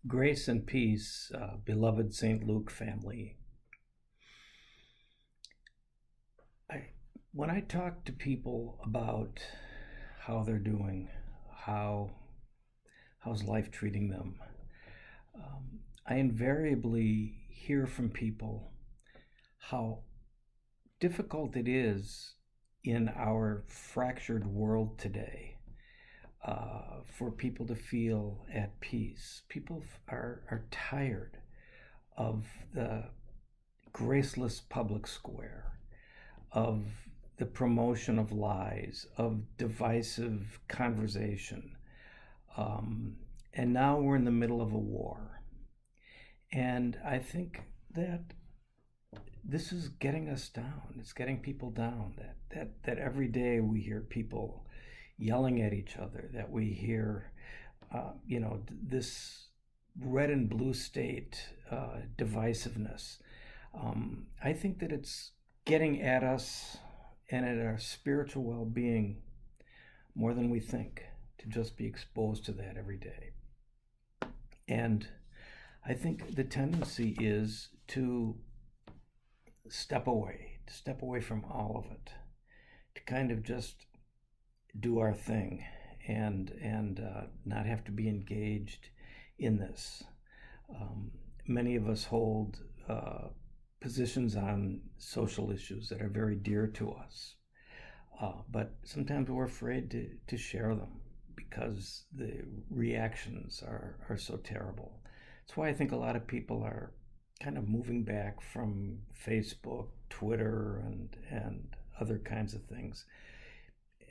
Grace and peace, beloved St. Luke family. I, when I talk to people about how they're doing, how how's life treating them, I invariably hear from people how difficult it is in our fractured world today for people to feel at peace. People are tired of the graceless public square, of the promotion of lies, of divisive conversation. And now we're in the middle of a war. And I think that this is getting us down. It's getting people down. That every day we hear people yelling at each other, that we hear, this red and blue state divisiveness. I think that it's getting at us and at our spiritual well-being more than we think, to just be exposed to that every day. And I think the tendency is to step away from all of it, to kind of just do our thing and not have to be engaged in this. Many of us hold positions on social issues that are very dear to us, but sometimes we're afraid to share them because the reactions are so terrible. That's why I think a lot of people are kind of moving back from Facebook, Twitter, and other kinds of things.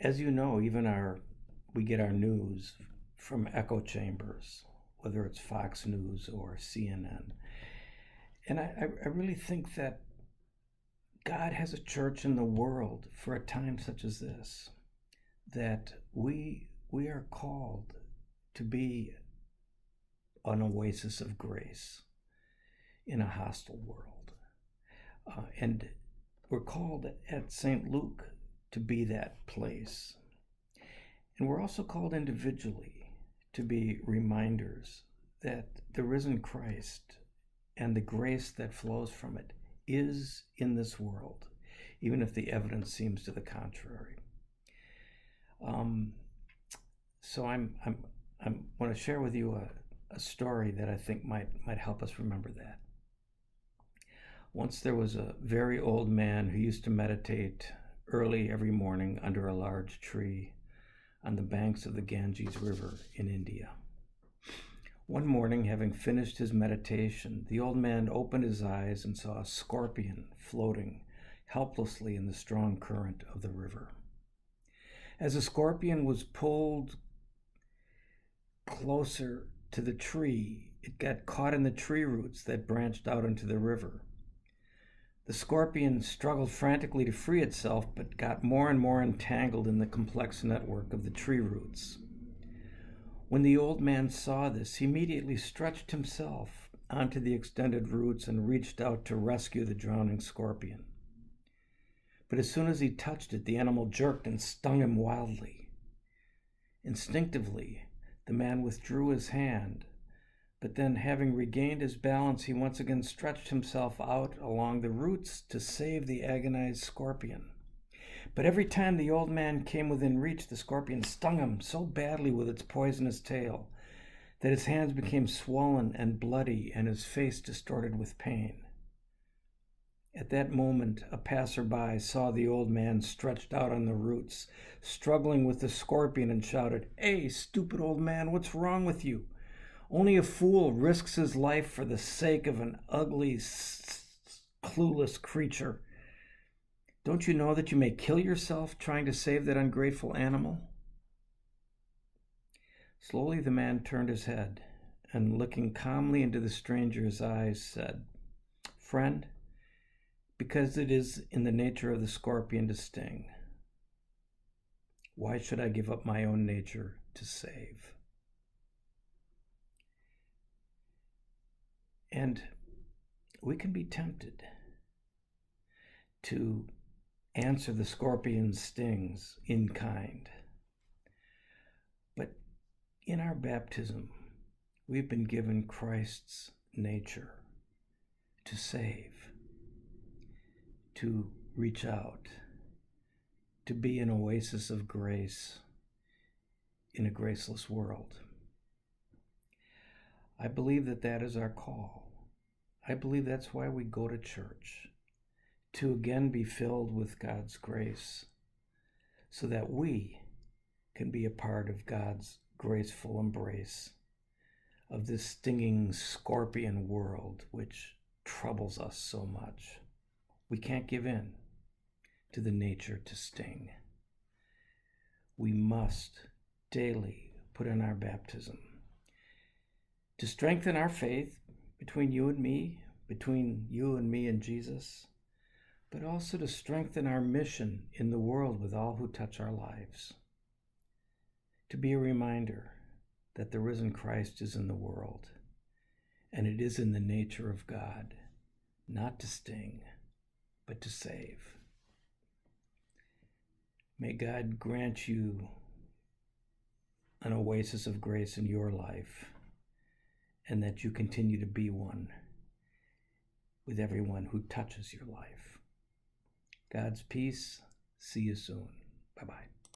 As you know, we get our news from echo chambers, whether it's Fox News or CNN. And I really think that God has a church in the world for a time such as this, that we are called to be an oasis of grace in a hostile world. And we're called at St. Luke to be that place. And we're also called individually to be reminders that the risen Christ and the grace that flows from it is in this world, even if the evidence seems to the contrary. So I want to share with you a story that I think might help us remember that. Once there was a very old man who used to meditate early every morning under a large tree on the banks of the Ganges River in India. One morning, having finished his meditation, the old man opened his eyes and saw a scorpion floating helplessly in the strong current of the river. As the scorpion was pulled closer to the tree, it got caught in the tree roots that branched out into the river. The scorpion struggled frantically to free itself, but got more and more entangled in the complex network of the tree roots. When the old man saw this, he immediately stretched himself onto the extended roots and reached out to rescue the drowning scorpion. But as soon as he touched it, the animal jerked and stung him wildly. Instinctively, the man withdrew his hand, but then, having regained his balance, he once again stretched himself out along the roots to save the agonized scorpion. But every time the old man came within reach, the scorpion stung him so badly with its poisonous tail that his hands became swollen and bloody and his face distorted with pain. At that moment, a passerby saw the old man stretched out on the roots, struggling with the scorpion, and shouted, "Hey, stupid old man, what's wrong with you? Only a fool risks his life for the sake of an ugly, clueless creature. Don't you know that you may kill yourself trying to save that ungrateful animal?" Slowly the man turned his head and, looking calmly into the stranger's eyes, said, "Friend, because it is in the nature of the scorpion to sting, why should I give up my own nature to save?" And we can be tempted to answer the scorpion's stings in kind. But in our baptism, We've been given Christ's nature to save, to reach out, to be an oasis of grace in a graceless world. I believe that that is our call. I believe that's why we go to church, to again be filled with God's grace, so that we can be a part of God's graceful embrace of this stinging scorpion world which troubles us so much. We can't give in to the nature to sting. We must daily put in our baptism to strengthen our faith between you and me and Jesus, but also to strengthen our mission in the world with all who touch our lives. To be a reminder that the risen Christ is in the world, and it is in the nature of God, not to sting, but to save. May God grant you an oasis of grace in your life, and that you continue to be one with everyone who touches your life. God's peace. See you soon. Bye-bye.